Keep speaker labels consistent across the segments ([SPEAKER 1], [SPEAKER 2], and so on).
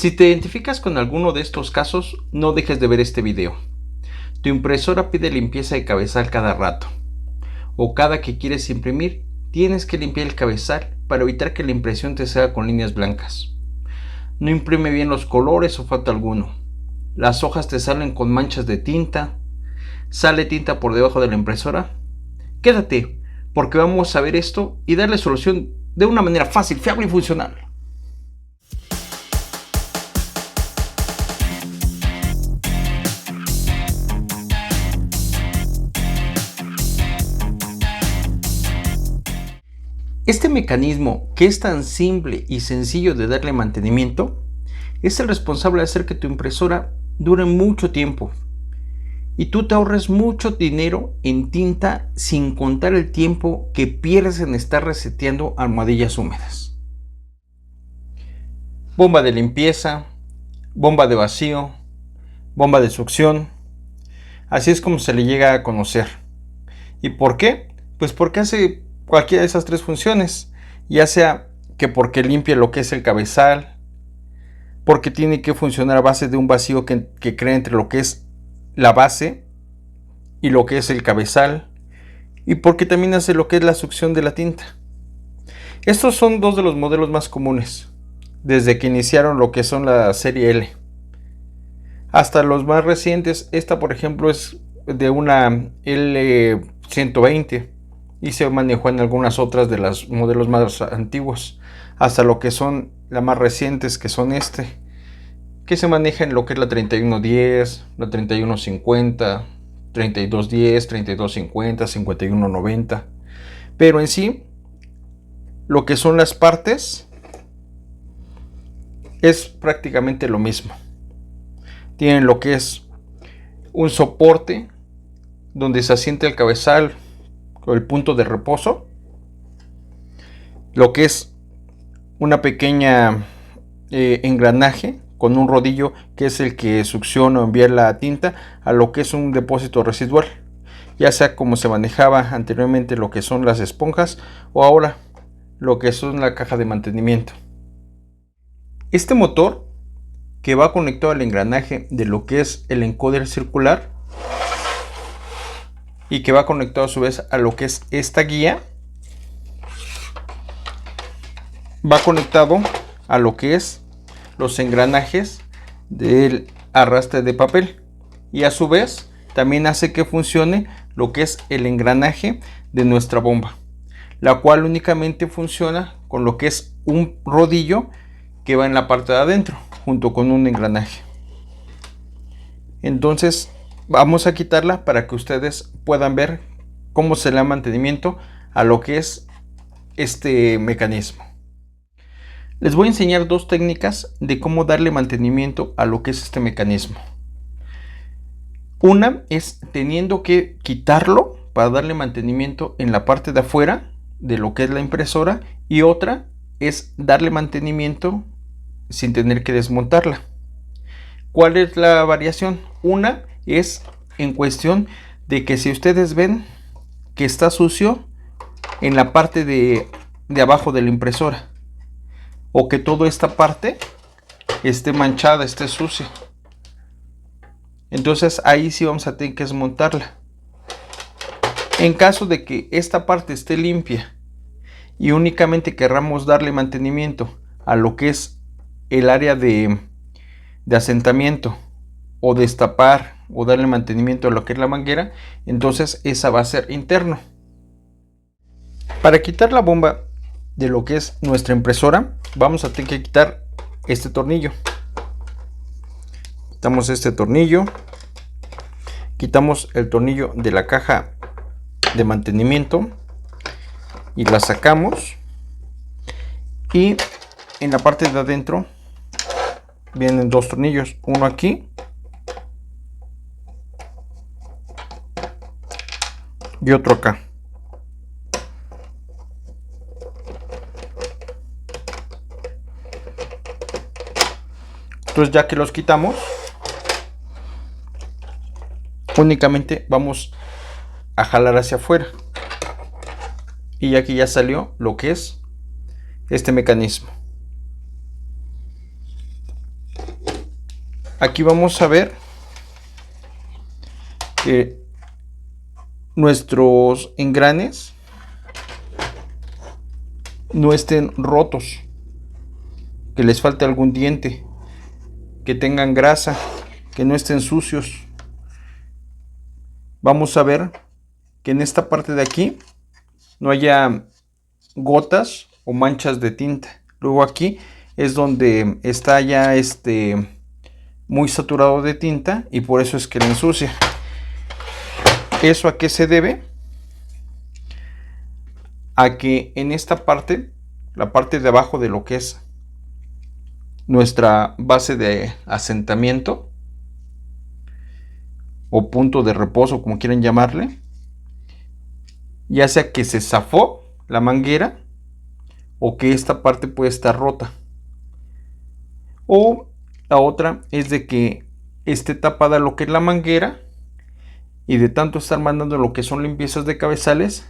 [SPEAKER 1] Si te identificas con alguno de estos casos, no dejes de ver este video. Tu impresora pide limpieza de cabezal cada rato, o cada que quieres imprimir, tienes que limpiar el cabezal para evitar que la impresión te salga con líneas blancas. No imprime bien los colores o falta alguno. Las hojas te salen con manchas de tinta. ¿Sale tinta por debajo de la impresora? Quédate, porque vamos a ver esto y darle solución de una manera fácil, fiable y funcional. Este mecanismo, que es tan simple y sencillo de darle mantenimiento, es el responsable de hacer que tu impresora dure mucho tiempo y tú te ahorres mucho dinero en tinta, sin contar el tiempo que pierdes en estar reseteando almohadillas húmedas. Bomba de limpieza, bomba de vacío, bomba de succión, así es como se le llega a conocer. ¿Y por qué? Pues porque hace cualquiera de esas tres funciones, ya sea que porque limpia lo que es el cabezal, porque tiene que funcionar a base de un vacío que crea entre lo que es la base y lo que es el cabezal, y porque también hace lo que es la succión de la tinta. Estos son dos de los modelos más comunes, desde que iniciaron lo que son la serie L. Hasta los más recientes, esta por ejemplo es de una L120 y se manejó en algunas otras de los modelos más antiguos, hasta lo que son las más recientes, que son que se maneja en lo que es la 3110, la 3150, 3210, 3250, 5190. Pero en sí, lo que son las partes es prácticamente lo mismo. Tienen lo que es un soporte donde se asienta el cabezal o el punto de reposo, lo que es una pequeña engranaje con un rodillo que es el que succiona o envía la tinta a lo que es un depósito residual, ya sea como se manejaba anteriormente lo que son las esponjas o ahora lo que son la caja de mantenimiento. Este motor, que va conectado al engranaje de lo que es el encoder circular y que va conectado a su vez a lo que es esta guía, va conectado a lo que es los engranajes del arrastre de papel, y a su vez también hace que funcione lo que es el engranaje de nuestra bomba, la cual únicamente funciona con lo que es un rodillo que va en la parte de adentro junto con un engranaje. Entonces vamos a quitarla para que ustedes puedan ver cómo se le da mantenimiento a lo que es este mecanismo. Les voy a enseñar dos técnicas de cómo darle mantenimiento a lo que es este mecanismo. Una es teniendo que quitarlo para darle mantenimiento en la parte de afuera de lo que es la impresora, y otra es darle mantenimiento sin tener que desmontarla. ¿Cuál es la variación? Una es en cuestión de que si ustedes ven que está sucio en la parte de abajo de la impresora, o que toda esta parte esté manchada, esté sucia, entonces ahí sí vamos a tener que desmontarla. En caso de que esta parte esté limpia y únicamente querramos darle mantenimiento a lo que es el área de asentamiento, o destapar o darle mantenimiento a lo que es la manguera, entonces esa va a ser interno. Para quitar la bomba de lo que es nuestra impresora, vamos a tener que quitar este tornillo. Quitamos este tornillo, quitamos el tornillo de la caja de mantenimiento y la sacamos, y en la parte de adentro vienen dos tornillos, uno aquí y otro acá. Entonces, ya que los quitamos, únicamente vamos a jalar hacia afuera, y aquí ya salió lo que es este mecanismo. Aquí vamos a ver que nuestros engranes no estén rotos, que les falte algún diente, que tengan grasa, que no estén sucios. Vamos a ver que en esta parte de aquí no haya gotas o manchas de tinta. Luego aquí es donde está ya muy saturado de tinta y por eso es que le ensucia. ¿Eso a qué se debe? A que en esta parte, la parte de abajo de lo que es nuestra base de asentamiento o punto de reposo, como quieran llamarle, ya sea que se zafó la manguera o que esta parte puede estar rota, o la otra es de que esté tapada lo que es la manguera y de tanto estar mandando lo que son limpiezas de cabezales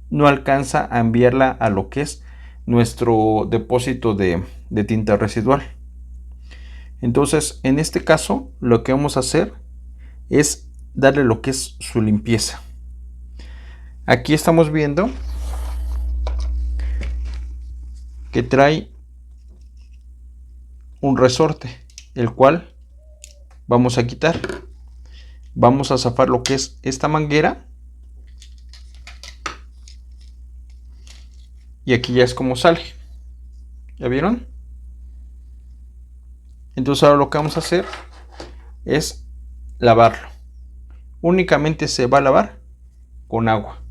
[SPEAKER 1] no alcanza a enviarla a lo que es nuestro depósito de tinta residual. Entonces en este caso lo que vamos a hacer es darle lo que es su limpieza. Aquí estamos viendo que trae un resorte, el cual vamos a quitar. Vamos a zafar lo que es esta manguera y aquí ya es como sale. ¿Ya vieron? Entonces ahora lo que vamos a hacer es lavarlo. Únicamente se va a lavar con agua,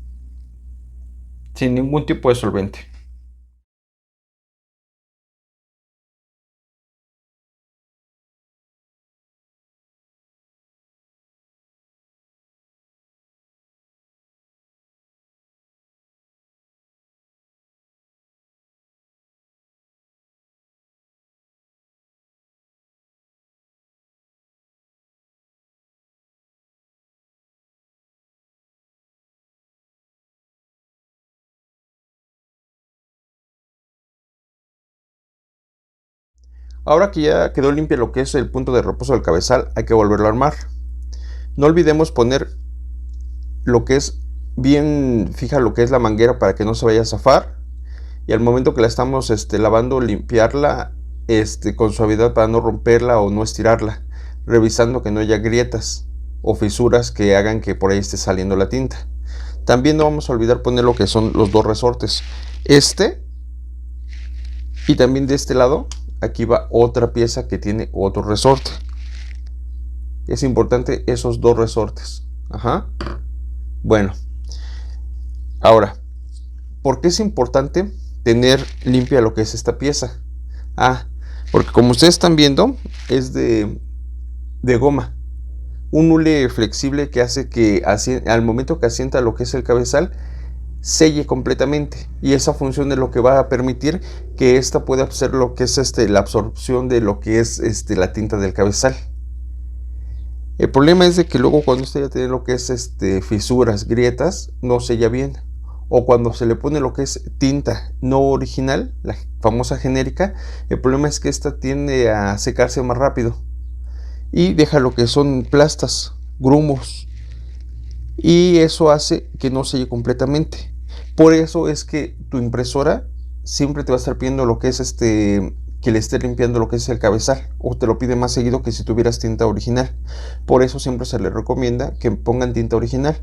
[SPEAKER 1] sin ningún tipo de solvente. Ahora que ya quedó limpio lo que es el punto de reposo del cabezal, hay que volverlo a armar. No olvidemos poner lo que es bien fija lo que es la manguera para que no se vaya a zafar. Y al momento que la estamos lavando, limpiarla con suavidad para no romperla o no estirarla, revisando que no haya grietas o fisuras que hagan que por ahí esté saliendo la tinta. También no vamos a olvidar poner lo que son los dos resortes. Y también de este lado, aquí va otra pieza que tiene otro resorte. Es importante esos dos resortes. Ajá. Bueno, ahora, ¿por qué es importante tener limpia lo que es esta pieza? Porque como ustedes están viendo, es de goma. Un hule flexible que hace que al momento que asienta lo que es el cabezal, selle completamente. Y esa función es lo que va a permitir que esta pueda hacer lo que es la absorción de lo que es la tinta del cabezal. El problema es de que luego cuando usted ya tiene lo que es fisuras, grietas, no sella bien. O cuando se le pone lo que es tinta no original, la famosa genérica, el problema es que esta tiende a secarse más rápido y deja lo que son plastas, grumos, y eso hace que no selle completamente. Por eso es que tu impresora siempre te va a estar pidiendo lo que es que le esté limpiando lo que es el cabezal, o te lo pide más seguido que si tuvieras tinta original. Por eso siempre se le recomienda que pongan tinta original.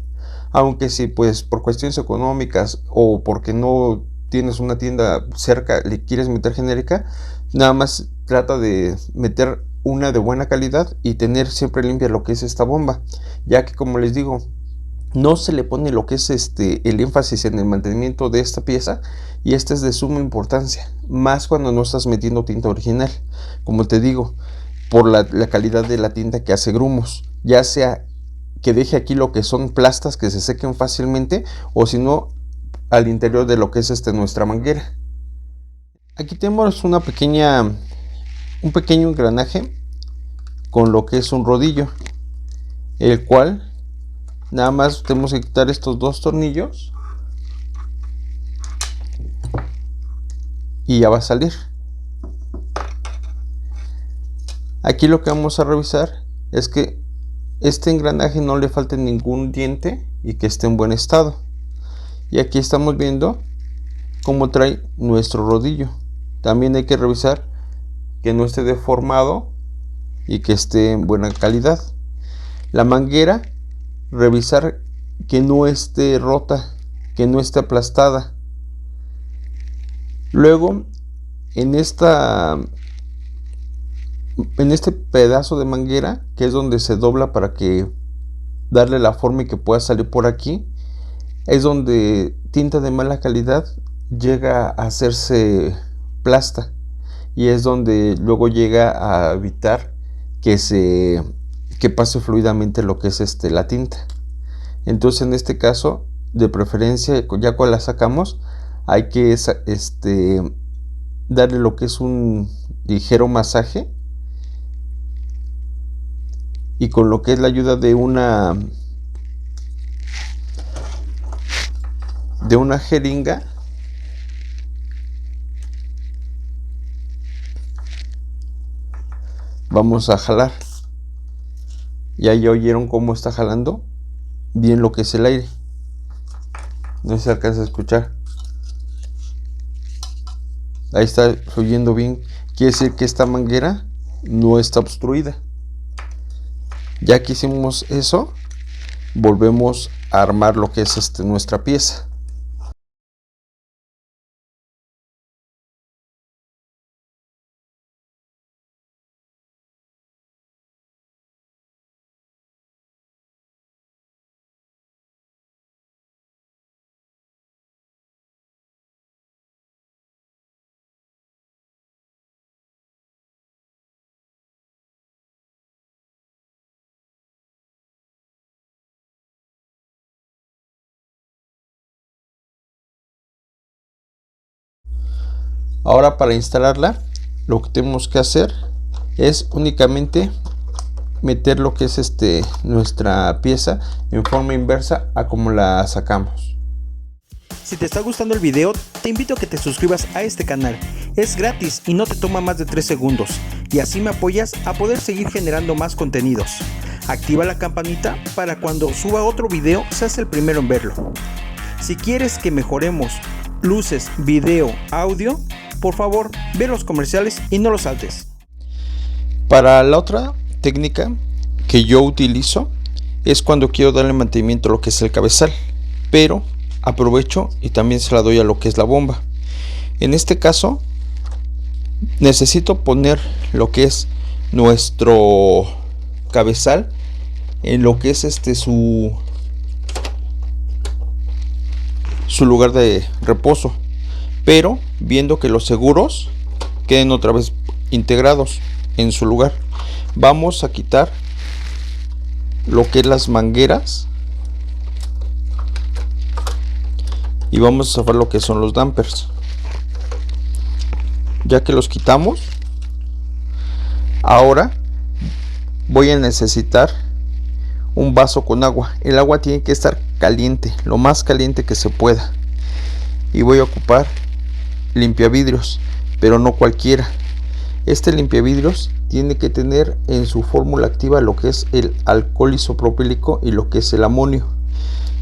[SPEAKER 1] Aunque si pues por cuestiones económicas o porque no tienes una tienda cerca le quieres meter genérica, nada más trata de meter una de buena calidad y tener siempre limpia lo que es esta bomba, ya que como les digo, no se le pone lo que es el énfasis en el mantenimiento de esta pieza, y esta es de suma importancia, más cuando no estás metiendo tinta original. Como te digo, por la calidad de la tinta que hace grumos, ya sea que deje aquí lo que son plastas que se sequen fácilmente, o si no al interior de lo que es nuestra manguera. Aquí tenemos un pequeño engranaje con lo que es un rodillo, el cual nada más tenemos que quitar estos dos tornillos y ya va a salir. Aquí lo que vamos a revisar es que este engranaje no le falte ningún diente y que esté en buen estado. Y aquí estamos viendo cómo trae nuestro rodillo. También hay que revisar que no esté deformado y que esté en buena calidad. La manguera, revisar que no esté rota, que no esté aplastada. Luego, en este pedazo de manguera, que es donde se dobla para que darle la forma y que pueda salir por aquí, es donde tinta de mala calidad llega a hacerse plasta, y es donde luego llega a evitar que pase fluidamente lo que es la tinta. Entonces, en este caso, de preferencia, ya cuando la sacamos, hay que darle lo que es un ligero masaje, y con lo que es la ayuda de una jeringa, vamos a jalar. Ya oyeron cómo está jalando bien lo que es el aire. No sé si se alcanza a escuchar. Ahí está fluyendo bien. Quiere decir que esta manguera no está obstruida. Ya que hicimos eso, volvemos a armar lo que es nuestra pieza. Ahora, para instalarla, lo que tenemos que hacer es únicamente meter lo que es nuestra pieza en forma inversa a como la sacamos.
[SPEAKER 2] Si te está gustando el video, te invito a que te suscribas a este canal. Es gratis y no te toma más de 3 segundos, y así me apoyas a poder seguir generando más contenidos. Activa la campanita para cuando suba otro video seas el primero en verlo. Si quieres que mejoremos luces, video, audio, por favor, ve los comerciales y no los saltes.
[SPEAKER 1] Para la otra técnica que yo utilizo es cuando quiero darle mantenimiento a lo que es el cabezal, pero aprovecho y también se la doy a lo que es la bomba. En este caso necesito poner lo que es nuestro cabezal en lo que es su lugar de reposo, pero viendo que los seguros queden otra vez integrados en su lugar. Vamos a quitar lo que es las mangueras y vamos a zafar lo que son los dampers. Ya que los quitamos, ahora voy a necesitar un vaso con agua. El agua tiene que estar caliente, lo más caliente que se pueda, y voy a ocupar limpiavidrios, pero no cualquiera. Este limpiavidrios tiene que tener en su fórmula activa lo que es el alcohol isopropílico y lo que es el amonio,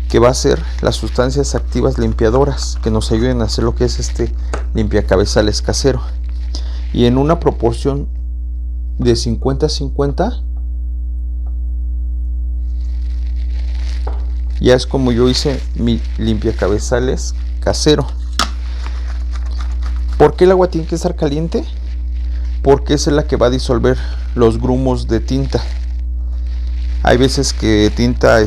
[SPEAKER 1] que va a ser las sustancias activas limpiadoras que nos ayuden a hacer lo que es limpiacabezales casero, y en una proporción de 50-50. Ya es como yo hice mi limpiacabezales casero. ¿Por qué el agua tiene que estar caliente? Porque esa es la que va a disolver los grumos de tinta. Hay veces que tinta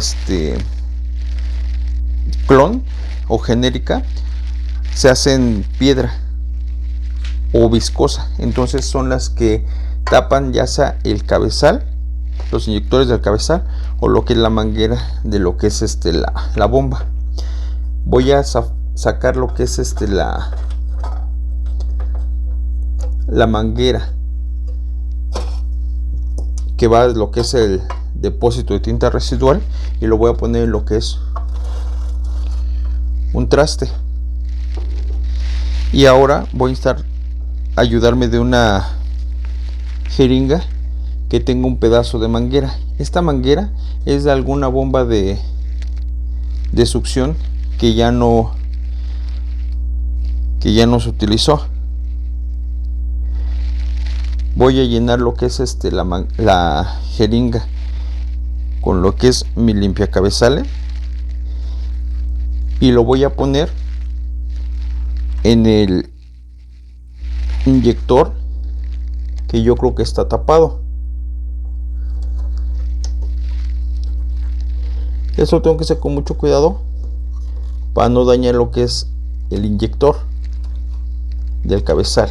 [SPEAKER 1] clon o genérica se hace en piedra o viscosa, entonces son las que tapan ya sea el cabezal, los inyectores del cabezal, o lo que es la manguera de lo que es la bomba. Voy a sacar lo que es la manguera que va a lo que es el depósito de tinta residual, y lo voy a poner en lo que es un traste. Y ahora voy a ayudarme de una jeringa que tenga un pedazo de manguera. Esta manguera es de alguna bomba de succión que ya no se utilizó. Voy a llenar lo que es la jeringa con lo que es mi limpiacabezales y lo voy a poner en el inyector que yo creo que está tapado. Eso tengo que hacer con mucho cuidado para no dañar lo que es el inyector del cabezal.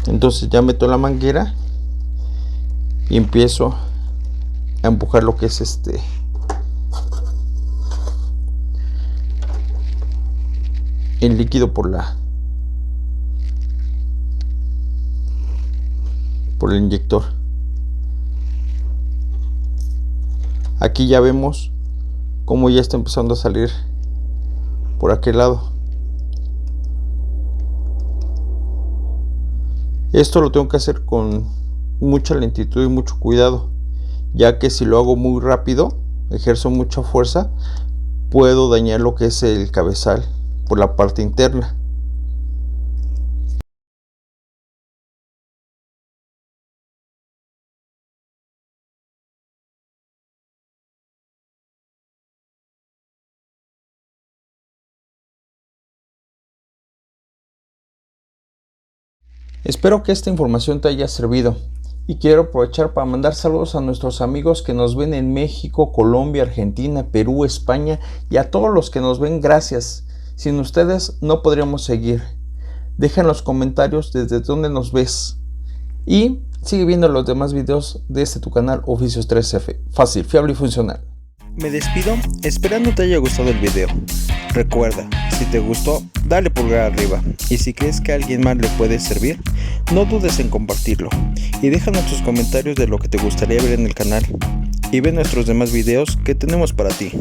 [SPEAKER 1] Entonces ya meto la manguera y empiezo a empujar lo que es el líquido por el inyector. Aquí ya vemos cómo ya está empezando a salir por aquel lado. Esto lo tengo que hacer con mucha lentitud y mucho cuidado, ya que si lo hago muy rápido, ejerzo mucha fuerza, puedo dañar lo que es el cabezal por la parte interna. Espero que esta información te haya servido y quiero aprovechar para mandar saludos a nuestros amigos que nos ven en México, Colombia, Argentina, Perú, España y a todos los que nos ven. Gracias. Sin ustedes no podríamos seguir. Deja en los comentarios desde dónde nos ves y sigue viendo los demás videos de tu canal Oficios 3F. Fácil, fiable y funcional.
[SPEAKER 2] Me despido esperando te haya gustado el video. Recuerda, si te gustó, dale pulgar arriba y si crees que a alguien más le puede servir, no dudes en compartirlo y déjanos tus comentarios de lo que te gustaría ver en el canal y ve nuestros demás videos que tenemos para ti.